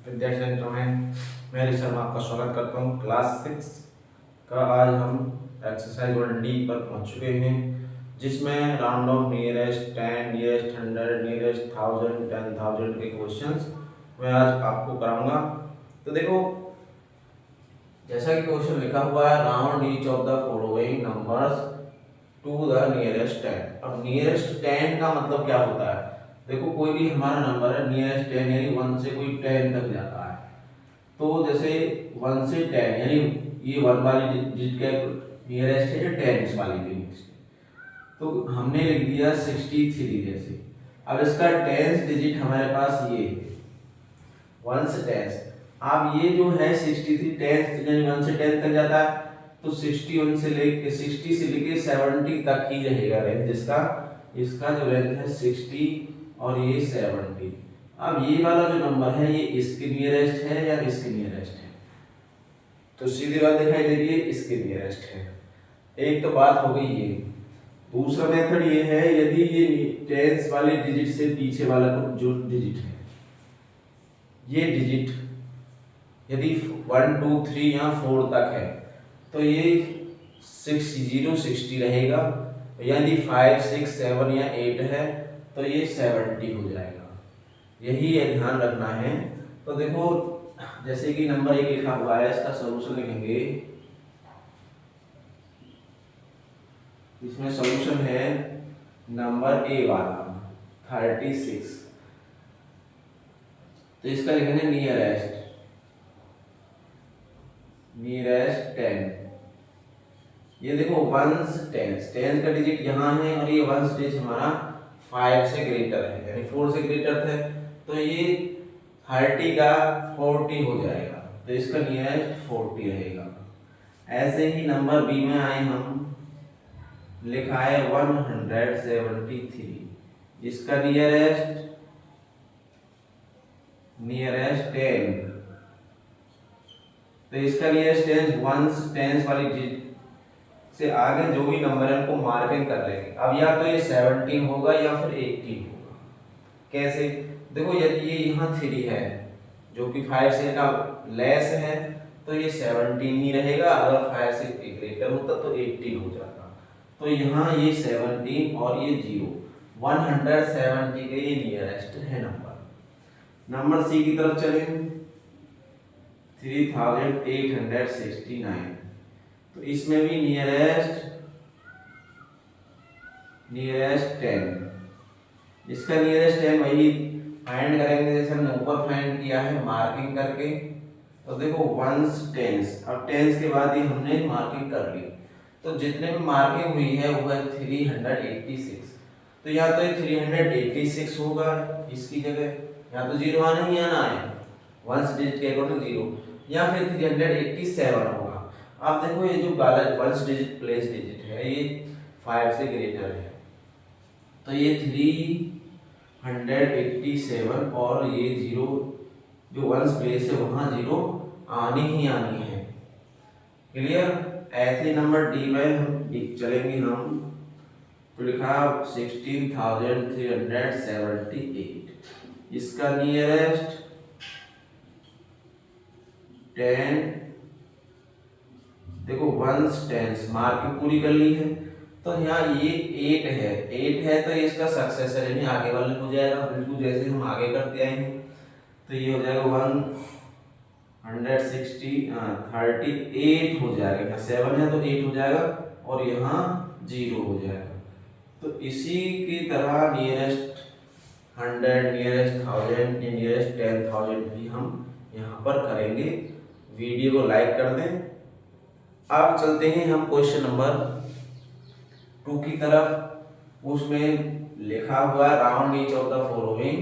विद्या centre में मैं ऋषभ आपका स्वागत करता हूँ। क्लास 6 का आज हम एक्सरसाइज 1D पर पहुँच चुके हैं, जिसमें round of nearest 10, nearest 100, nearest 1000, 10,000 के क्वेश्चंस मैं आज आपको कराऊंगा। तो देखो, जैसा कि क्वेश्चन लिखा हुआ है, round each of the following numbers to the nearest 10। अब नियरेस्ट 10 का मतलब क्या होता है? देखो, कोई भी हमारा नंबर है नियरेस्ट 10 यानी 1 से कोई 10 तक जाता है। तो जैसे 1 से 10 यानी ये 1 वाली डिजिट के नियरेस्ट है, 10 वाली के नेक्स्ट, तो हमने लिख दिया 63 जैसे। अब इसका 10th डिजिट हमारे पास ये है 1 से 10। अब ये जो है 63 10th यानी 1 से 10 तक जाता है, तो 61 से लेके 60 से लेके 70 तक ही रहेगा रेंज, जिसका इसका जो रेंज है 60 और ये 70। अब ये वाला जो नंबर है ये इसके नियरेस्ट है या इसके नियरेस्ट है? तो सीधी बात दिखाई दे रही है, इसके नियरेस्ट है। एक तो बात हो गई ये। दूसरा मेथड ये है, यदि ये 10 वाले डिजिट से पीछे वाला जो डिजिट है, ये डिजिट यदि 1 2 3 या 4 तक है, तो ये 60 रहेगा। यदि 5 6 7 या 8 है तो ये 70 हो जाएगा। यही ध्यान रखना है। तो देखो, जैसे कि नंबर 1 लिखा हुआ है, इसका सॉल्यूशन लिखेंगे। इसमें सॉल्यूशन है नंबर ए वाला 36। तो इसका लिखेंगे नियरेस्ट 10। ये देखो 10 का डिजिट यहाँ है और ये 1 डिजिट हमारा 5 से ग्रेटर है यानी 4 से ग्रेटर है, तो ये 30 का 40 हो जाएगा, तो इसका नियरेस्ट 40 रहेगा। ऐसे ही नंबर बी में आए हम, लिखा है 173, इसका नियरेस्ट 10, तो इसका नियरेस्ट 10 वाली डिजिट से आगे जो भी नंबर है उनको मार्किंग कर लेंगे। अब या तो ये 17 होगा या फिर 18 होगा। कैसे? देखो, यदि ये यहाँ 3 है जो कि 5 से का लेस है, तो ये 17 ही रहेगा। अगर 5 से ग्रेटर होता तो 18 हो जाता। तो यहाँ ये 17 और ये 0, 170 के ये नियरेस्ट है नंबर। नंबर सी की तरफ चले, 3869, तो इसमें भी नियरेस्ट 10, इसका नियरेस्ट 10 वही फाइंड करेंगे जैसे हमने ऊपर फाइंड किया है मार्किंग करके। तो देखो 1 10, अब 10 के बाद ही हमने मार्किंग कर ली, तो जितने भी मार्किंग हुई है वो है 386। तो या तो ये 386 होगा इसकी जगह, या तो 0 आना ही आना है 1 डिजिट के अकॉर्डिंग 0, या फिर 387 होगा। अब देखो, ये जो वाला 1 डिजिट प्लेस डिजिट है ये 5 से ग्रेटर है, तो ये 387 और ये 0 जो 1 प्लेस है वहां 0 आनी ही आनी है। क्लियर? ऐसे नंबर डी में हम चलेंगे हम, तो लिखा 16,378, इसका नियरेस्ट 10। देखो 1 10 मार्किंग पूरी कर ली है, तो यहाँ ये 8 है तो ये इसका सक्सेसर यानी आगे वाले हो जाएगा, बिल्कुल जैसे हम आगे करते आए हैं। तो ये हो जाएगा 38 हो जाएगा। यहाँ 7 है तो 8 हो जाएगा और यहाँ 0 हो जाएगा। तो इसी की तरह नियरेस्ट 100, नियरेस्ट 1000, नियरेस्ट 10,000 भी हम यहाँ पर करेंगे। वीडियो को लाइक कर दें। अब चलते हैं हम क्वेश्चन नंबर 2 की तरफ। उसमें लिखा हुआ है round each of the following,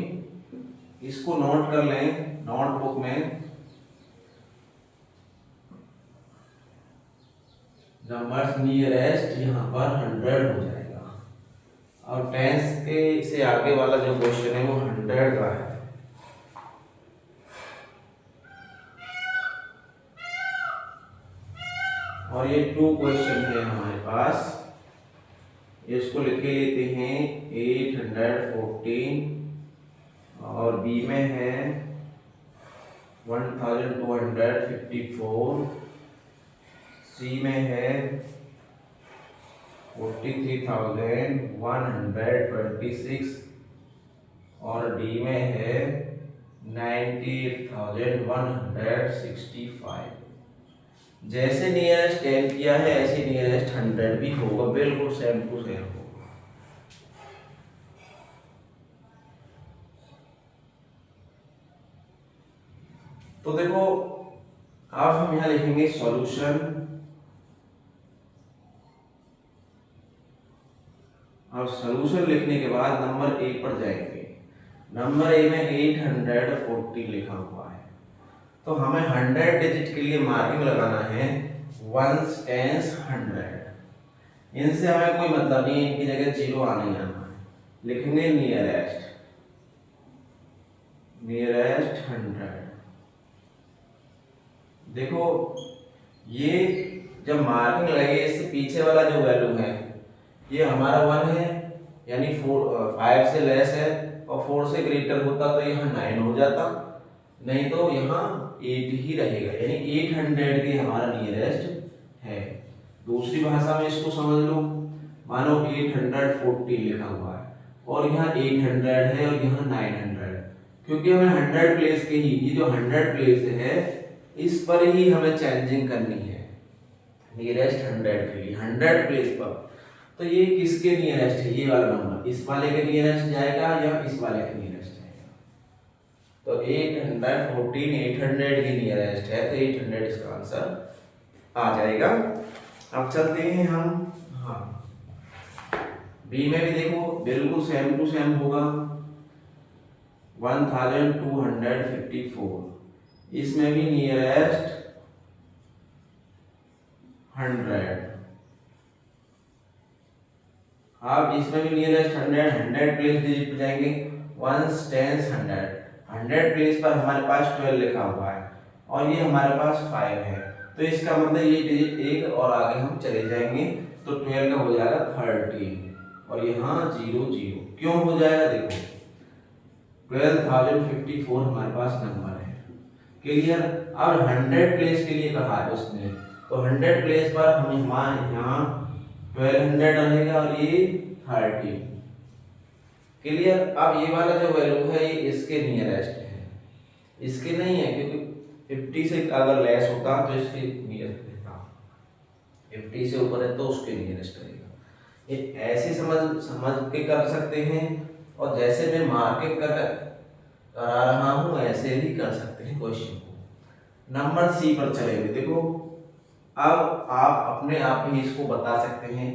इसको नोट कर लें नोटबुक में। नंबर्स नियरेस्ट यहाँ पर 100 हो जाएगा और 10 के से आगे वाला जो क्वेश्चन है वो 100 का है। और ये 2 क्वेश्चन है हमारे पास, इसको लिख के लेते हैं 814 और बी में है 1254, सी में है 43,126 और डी में है 98,165। जैसे नियरेस्ट 10 किया है ऐसे नियरेस्ट 100 भी होगा, बिल्कुल सेम टू सेम होगा। तो देखो अब हम यहां लिखेंगे सॉल्यूशन। अब सॉल्यूशन लिखने के बाद नंबर ए पर जाएंगे। नंबर ए में 840 लिखा हुआ है, तो हमें 100 डिजिट के लिए मार्किंग लगाना है 1s, 10s, 100। इनसे हमें कोई मतलब नहीं, इनकी जगह 0 आना ही आना है। लिखेंगे नियरेस्ट 100। देखो ये जब मार्किंग लगे, इससे पीछे वाला जो वैल्यू है ये हमारा 1 है, यानी 5 से लेस है, और 4 से ग्रेटर होता तो यहाँ 9 हो जाता, नहीं तो यहाँ 8 ही रहेगा, यानी 800 के हमारा नियरेस्ट है। दूसरी भाषा में इसको समझ लो, मानो 840 लिखा हुआ है और यहाँ 800 है और यहाँ 900, क्योंकि हमें 100 प्लेस के ही, ये जो 100 प्लेस है इस पर ही हमें चेंजिंग करनी है नियरेस्ट 100 के लिए, 100 प्लेस पर। तो ये किसके नियरेस्ट है, ये वाला नंबर इस वाले के नियरेस्ट जाएगा या इस वाले के नियरेस्ट जाएगा। तो 814 800 के नियरेस्ट है, तो 800 इसका आंसर आ जाएगा। अब चलते हैं हम, हाँ बी में भी देखो बिल्कुल सेम टू सेम होगा 1254, इसमें भी नियरेस्ट 100। अब इसमें भी नियरेस्ट 100 प्लेस डिजिट पे जाएंगे 1s, 10s, 100 प्लेस पर हमारे पास 12 लिखा हुआ है और ये हमारे पास 5 है, तो इसका मतलब ये डिजिट एक और आगे हम चले जाएंगे, तो 12 का हो जाएगा 13 और यहाँ 0 0 क्यों हो जाएगा, देखो 12,054 हमारे पास नंबर है, क्लियर। अब 100 प्लेस के लिए कहा है उसने, तो 100 प्लेस पर हम यहाँ 1200 रहेगा और ये 13, क्लियर। अब ये वाला जो वैल्यू है ये इसके नियरेस्ट है, इसके नहीं है, क्योंकि 50 से अगर लेस होता तो इसके नियरेस्ट रहता, 50 से ऊपर है तो उसके नियरेस्ट रहेगा। ये ऐसे समझ के कर सकते हैं, और जैसे मैं मार्किंग करा रहा हूं ऐसे भी कर सकते हैं क्वेश्चन को। नंबर सी पर चलेंगे। देखो अब आप अपने आप ही इसको बता सकते हैं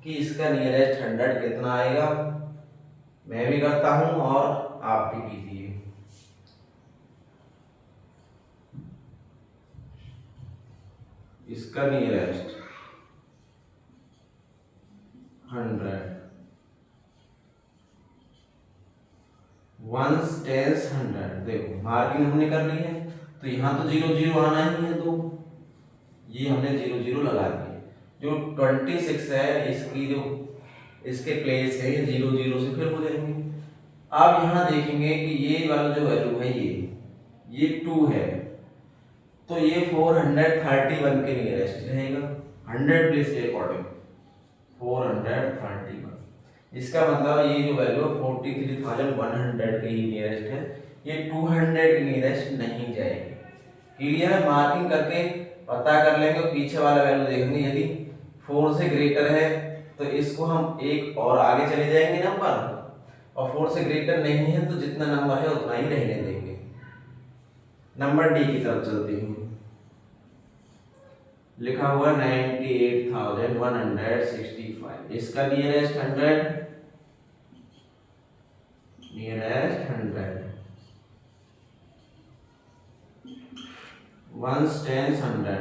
कि इसका नियरेस्ट 100 कितना आएगा। मैं भी करता हूं और आप भी कीजिए। इसका नियरेस्ट 100, 1s, 10s, 100। देखो मार्किंग हमने कर ली है, तो यहाँ तो 0 0 आना ही है, तो ये हमने 0 0 लगा दिए। जो 26 है इसकी जो इसके प्लेस है ये 0 0 से फिर हो जाएंगे। अब यहाँ देखेंगे कि ये वाला जो वैल्यू है ये 2 है, तो ये 431 के नियरेस्ट रहेगा 100 प्लेस के अकॉर्डिंग 431। इसका मतलब ये जो वैल्यू 43,100 के ही नियरेस्ट है, ये 200 के नियरेस्ट नहीं जाएगी, क्लियर है। मार्किंग करके पता कर लेंगे, पीछे वाला वैल्यू देखेंगे, यदि 4 से ग्रेटर है तो इसको हम एक और आगे चले जाएंगे नंबर, और 4 से ग्रेटर नहीं है तो जितना नंबर है उतना ही रहने देंगे। नंबर डी की तरफ चलते हैं। लिखा हुआ 98,165, इसका नियरेस्ट 100, नियरेस्ट 100, 1s, 10s, 100।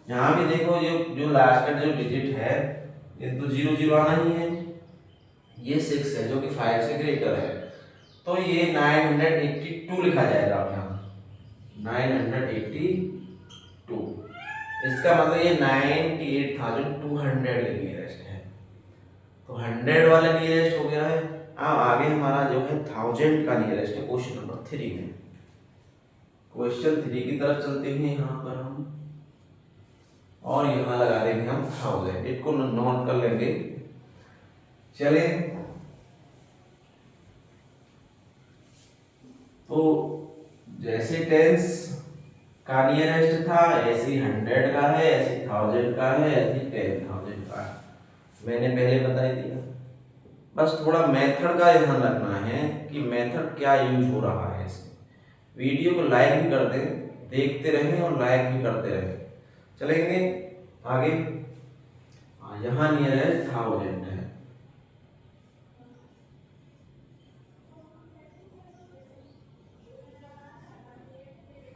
यहाँ भी देखो जो लास्ट का जो डिजिट है ये तो 0 0 आना ही है, ये 6 है जो कि 5 से ग्रेटर है, तो ये 982 लिखा जाएगा। अब यहाँ 982, इसका मतलब ये 98,200 नियरेस्ट है, तो 100 वाला नियरेस्ट हो गया है। अब आगे हमारा जो है 1000 का नियरेस्ट है क्वेश्चन नंबर 3 में। क्वेश्चन 3 की तरफ चलते हैं यहाँ पर हम, और यहाँ लगा देंगे हम 1000, इसको नोट कर लेंगे। चले तो जैसे टेंस का नियरेस्ट था, ऐसे 100 का है, ऐसे 1000 का है, ऐसे 10,000 का है, मैंने पहले बता ही दिया। बस थोड़ा मेथड का ध्यान रखना है कि मेथड क्या यूज हो रहा है इसमें। वीडियो को लाइक भी कर दें, देखते रहें और लाइक भी करते रहें। चलेंगे आगे। यहाँ नियरेस्ट 1000 है,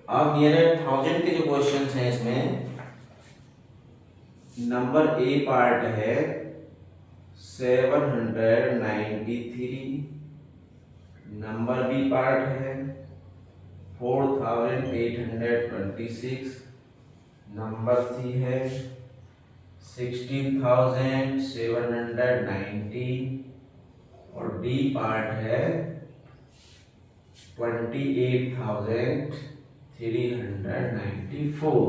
अब नियरेस्ट 1000 के जो क्वेश्चन हैं इसमें नंबर ए पार्ट है 793, नंबर बी पार्ट है 4826, नंबर सी है 16,790 और डी पार्ट है 28,394।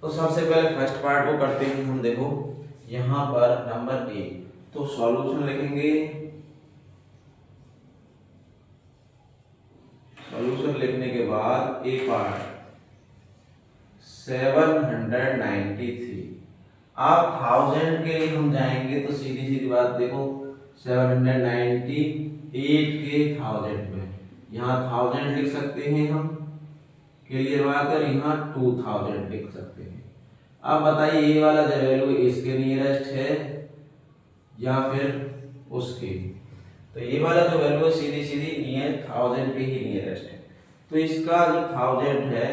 तो सबसे पहले फर्स्ट पार्ट को करते हैं हम। देखो यहाँ पर नंबर ए, तो सॉल्यूशन लिखेंगे। सॉल्यूशन लिखने के बाद ए पार्ट 793, अब 1000 के लिए हम जाएंगे तो सीधी सीधी बात देखो 798 के 1000 में, यहाँ 1000 लिख सकते हैं हम, क्लियर बात है, यहाँ 2000 लिख सकते हैं। अब बताइए ये वाला जो वैल्यू इसके नियरेस्ट है या फिर उसके, तो ये वाला जो वैल्यू है सीधी सीधी नियर 1000 के ही नियरेस्ट है, तो इसका जो 1000 है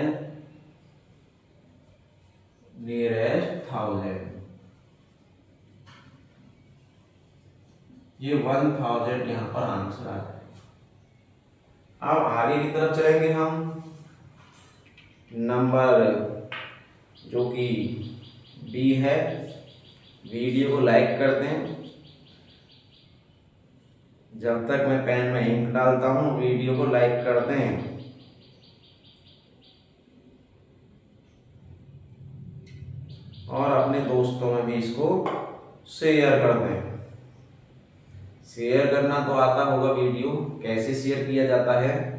नियरेस्ट 1000, ये 1000 यहाँ पर आंसर आ जाएगा। अब आगे की तरफ चलेंगे हम। नंबर जो कि बी है, वीडियो को लाइक कर दें। जब तक मैं पेन में इंक डालता हूँ वीडियो को लाइक कर दें। और अपने दोस्तों में भी इसको शेयर कर दें। शेयर करना तो आता होगा, वीडियो कैसे शेयर किया जाता है।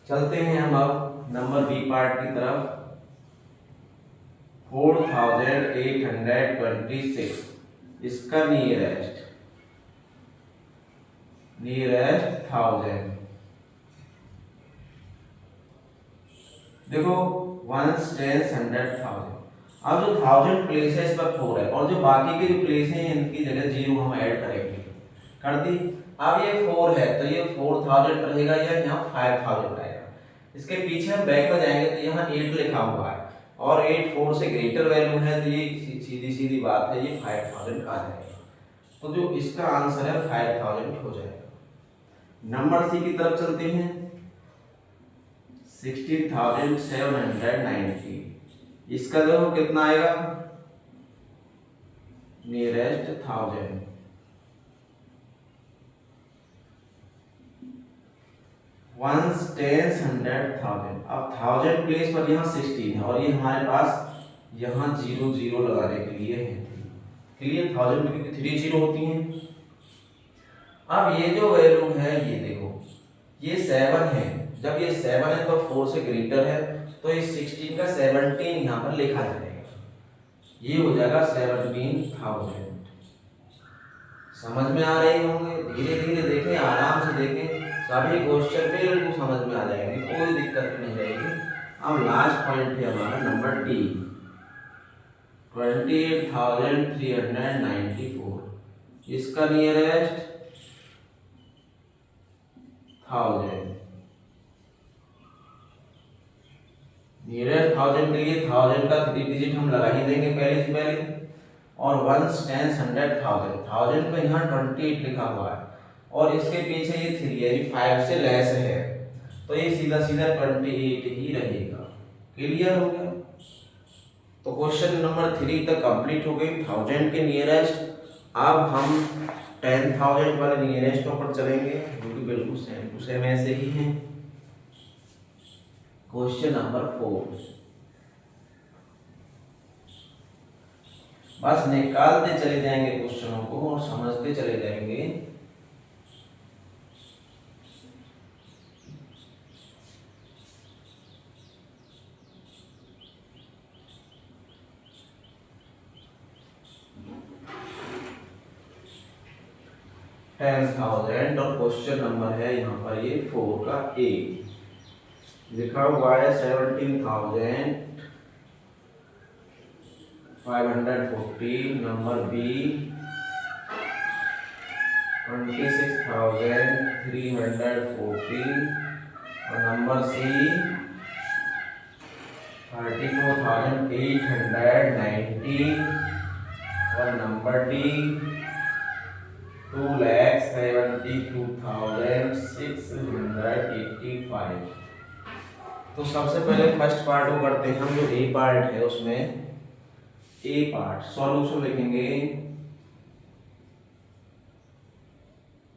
चलते हैं हम अब नंबर बी पार्ट की तरफ। 4826, इसका नियरेस्ट 1000। देखो 1 10 100 1000, अब जो 1000 प्लेस है इस पर 4 है, और जो बाकी के जो प्लेस हैं इनकी जगह 0 हम ऐड करेंगे, कर दी। अब ये 4 है तो ये 4000 रहेगा या यहाँ 5000 आएगा। इसके पीछे हम बैक में जाएंगे तो यहाँ 8 लिखा हुआ है, और 8 4 से ग्रेटर वैल्यू है, तो ये सीधी सीधी बात है, ये 5000 आ जाएगा। तो जो इसका आंसर है 5000 हो जाएगा। नंबर सी की तरफ चलते हैं। 16,790, इसका देखो कितना आएगा, नियरेस्ट 1000। 1 10 100 1000, अब 1000 प्लेस पर यहाँ 16 है, और ये हमारे पास यहाँ 0 0 लगाने के लिए है, क्लियर। 1000 में क्योंकि 3 0 होती हैं। अब ये जो वैल्यू है ये देखो, ये 7 है, जब ये 7 है तो 4 से ग्रेटर है, तो इस 16 का 17 यहाँ पर लिखा जाएगा, ये हो जाएगा 17,000। समझ में आ रहे होंगे, धीरे धीरे देखें, आराम से देखें, सभी क्वेश्चन बिल्कुल समझ में आ जाएंगे, कोई दिक्कत नहीं रहेगी। अब लास्ट पॉइंट है हमारा नंबर डी 28,394, इसका नियरेस्ट 1000। नियरेस्ट 1000 के लिए 1000 का 3 डिजिट हम लगा ही देंगे पहले से पहले, और 1 10 100 1000 में यहाँ 28 लिखा हुआ है, और इसके पीछे ये 3 है, ये 5 से लेस है, तो ये सीधा सीधा 28 ही रहेगा, क्लियर हो गया। तो क्वेश्चन नंबर 3 तक कंप्लीट हो गई 1000 के नियरेस्ट। अब हम 10,000 वाले नियरेस्टों पर चलेंगे जो कि बिल्कुल सेम टू सेम ऐसे ही हैं। क्वेश्चन नंबर 4, बस निकालते चले जाएंगे क्वेश्चनों को और समझते चले जाएंगे। $10,000 और क्वेश्चन नंबर है यहाँ पर ये 4 का ए। लिखा हुआ है 17,540, नंबर बी 26,340 और नंबर सी 34,890 और नंबर डी 2,72,685। तो सबसे पहले फर्स्ट पार्ट को करते हैं हम, जो ए पार्ट है उसमें ए पार्ट सॉल्यूशन लिखेंगे।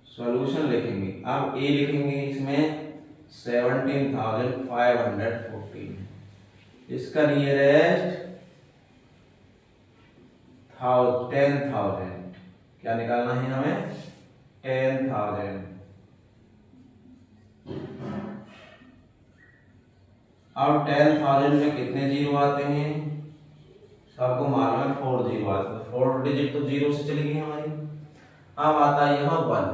सॉल्यूशन लिखेंगे, अब ए लिखेंगे इसमें 17,540, इसका नियरेस्ट 10,000, क्या निकालना है हमें 10,000। अब 10,000 में कितने जीरो आते हैं, सबको मालूम है 4 जीरो आते हैं, 4 डिजिट तो जीरो से चली गई हमारी। अब आता है यहाँ 1,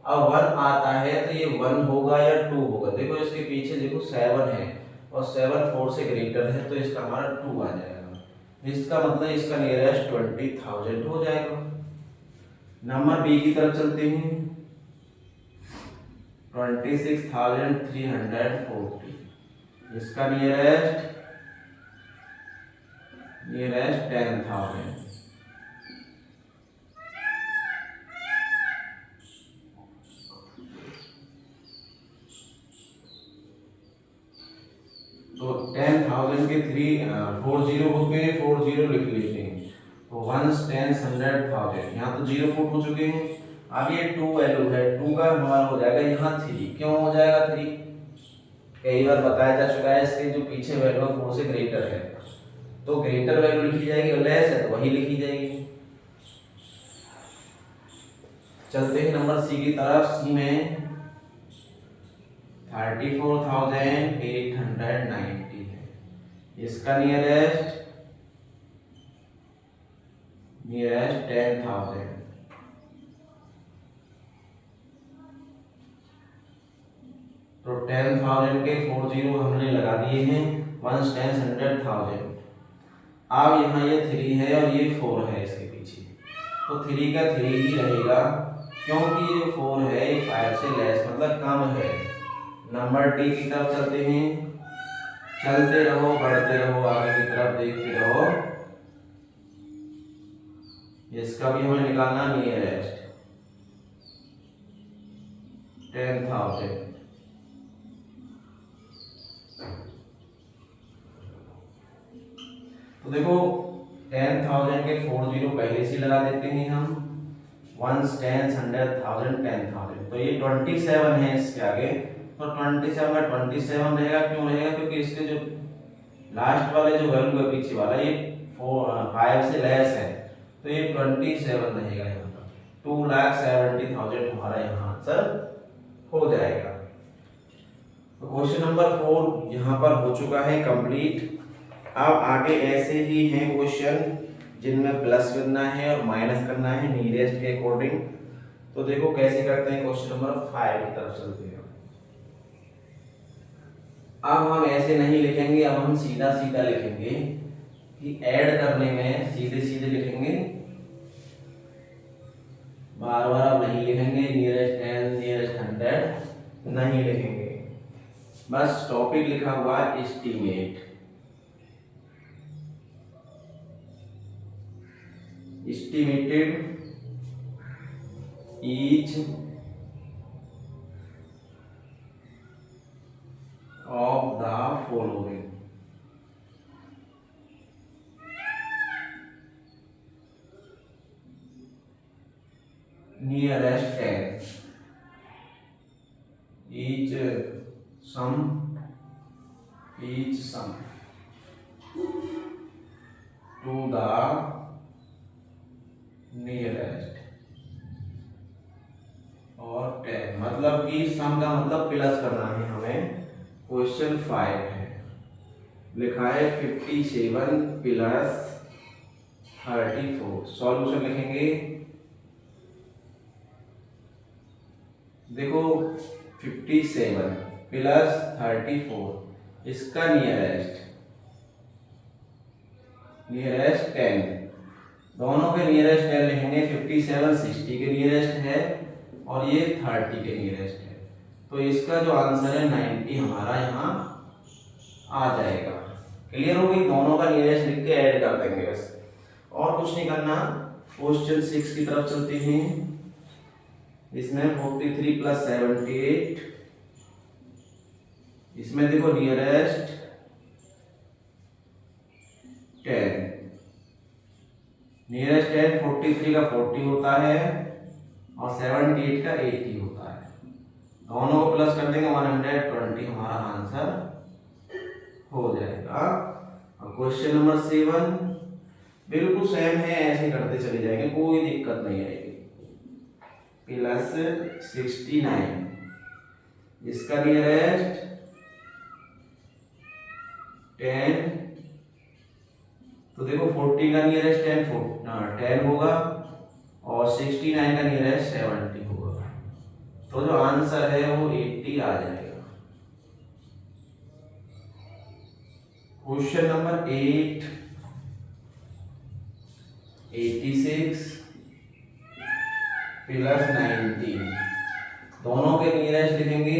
अब 1 आता है तो ये 1 होगा या 2 होगा। देखो इसके पीछे देखो 7 है और 7 4 से ग्रेटर है तो इसका हमारा 2 आ जाएगा। इसका मतलब इसका नियरेस्ट 20,000 हो जाएगा। नंबर बी की तरफ चलते हैं, 26,340, इसका नियरेस्ट 10,000। तो 10,000 के 4 जीरो हो गए, 4 जीरो लिख लेते हैं। तो 1 10 100,000, यहाँ तो जीरो पुट हो चुके हैं। अब ये 2 वैल्यू है, 2 का हमारा हो जाएगा यहाँ 3। क्यों हो जाएगा 3, कई बार बताया जा चुका है, इसके जो पीछे वैल्यू 4 से ग्रेटर है तो ग्रेटर वैल्यू लिखी जाएगी और लेस है तो वही लिखी जाएगी। चलते हैं नंबर सी की तरफ। सी में 34,890 है, इसका नियरेस्ट 10,000। तो 10,000 के 4 जीरो हमने लगा दिए हैं, 1 10 100,000। अब यहाँ ये 3 है और ये 4 है इसके पीछे, तो 3 का 3 ही रहेगा क्योंकि ये जो 4 है ये 5 से लेस मतलब कम है। नंबर डी की तरफ चलते हैं, चलते रहो बढ़ते रहो आगे की तरफ देखते रहो। इसका भी हमें निकालना नियरेस्ट 10,000। तो देखो 10,000 के 4 जीरो पहले से लगा देते हैं हम, 1 10 100,000 10,000, तो ये 27 है इसके आगे। तो 27 में 27 रहेगा, क्यों रहेगा क्योंकि इसके जो लास्ट वाले जो वैल्यू है पीछे वाला ये 5 से लेस है तो ये 27 रहेगा यहाँ पर। 2,70,000 हमारा यहाँ आंसर हो जाएगा। तो क्वेश्चन नंबर 4 यहाँ पर हो चुका है कंप्लीट। अब आगे ऐसे ही हैं क्वेश्चन जिनमें प्लस करना है और माइनस करना है नियरेस्ट के अकॉर्डिंग। तो देखो कैसे करते हैं। क्वेश्चन नंबर 5 की तरफ चलते हैं। अब हम ऐसे नहीं लिखेंगे, अब हम सीधा सीधा लिखेंगे कि ऐड करने में सीधे सीधे लिखेंगे, बार बार अब नहीं लिखेंगे नियरेस्ट 10 नियरेस्ट 100 नहीं लिखेंगे। बस टॉपिक लिखा हुआ है estimate, estimated each of the following। nearest 10 each sum to the nearest और 10 मतलब कि सम का मतलब प्लस करना है हमें। क्वेश्चन 5 है, लिखा है 57 प्लस 34। सॉल्यूशन लिखेंगे, देखो 57 प्लस 34 इसका नियरेस्ट 10, दोनों के नियरेस्ट 10 लिखेंगे। 57 60 के नियरेस्ट है और ये 30 के नियरेस्ट है, तो इसका जो आंसर है 90 हमारा यहाँ आ जाएगा। क्लियर हो गई, दोनों का नियरेस्ट लिख के ऐड कर देंगे बस, और कुछ नहीं करना। क्वेश्चन 6 की तरफ चलते हैं। इसमें 43 प्लस 78, इसमें देखो नियरेस्ट 10, नियरेस्ट 10 43 का 40 होता है और 78 का 80 होता है, दोनों को प्लस कर देंगे 120 हमारा आंसर हो जाएगा। अब क्वेश्चन नंबर 7 बिल्कुल सेम है, ऐसे करते चले जाएंगे, कोई दिक्कत नहीं आएगी। प्लस 69 इसका नियरेस्ट 10, तो देखो 40 का नियरेस्ट 10 होगा और 69 का नियरेस्ट 70 होगा, तो जो आंसर है वो 80 आ जाएगा। क्वेश्चन नंबर 8 86 प्लस 19, दोनों के नियरेस्ट लिखेंगे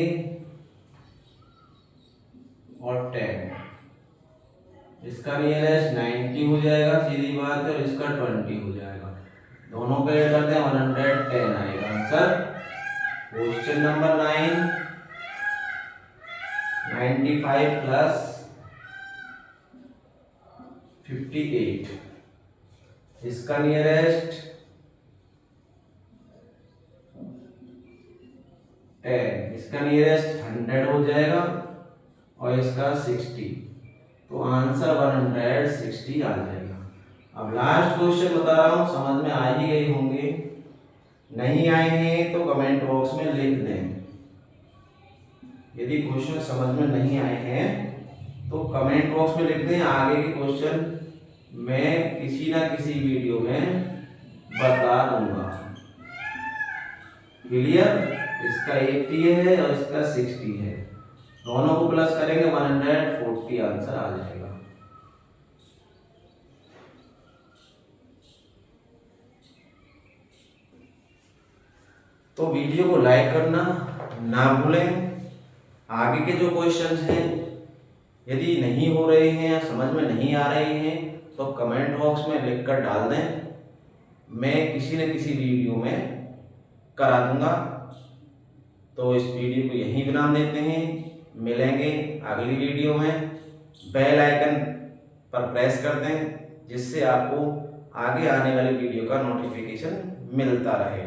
और 10, इसका नियरेस्ट 90 हो जाएगा, सीधी बात है, और इसका 20 हो जाएगा, दोनों को ऐड करते हैं 110 आएगा आंसर। क्वेश्चन नंबर 9 95 प्लस 58, इसका नियरेस्ट 10, इसका नियरेस्ट 100 हो जाएगा और इसका 60, तो आंसर 160 आ जाएगा। अब लास्ट क्वेश्चन बता रहा हूं, समझ में आ ही गई होंगे, नहीं आए हैं तो कमेंट बॉक्स में लिख दें। यदि क्वेश्चन समझ में नहीं आए हैं तो कमेंट बॉक्स में लिख दें, आगे के क्वेश्चन मैं किसी ना किसी वीडियो में बता दूंगा। क्लियर, इसका 80 है और इसका 60 है, दोनों को प्लस करेंगे 140 आंसर आ जाएगा। तो वीडियो को लाइक करना ना भूलें। आगे के जो क्वेश्चंस हैं यदि नहीं हो रहे हैं या समझ में नहीं आ रहे हैं तो कमेंट बॉक्स में लिख कर डाल दें, मैं किसी न किसी वीडियो में करा दूंगा। तो इस वीडियो को यहीं विराम देते हैं, मिलेंगे अगली वीडियो में। बेल आइकन पर प्रेस कर दें जिससे आपको आगे आने वाली वीडियो का नोटिफिकेशन मिलता रहे।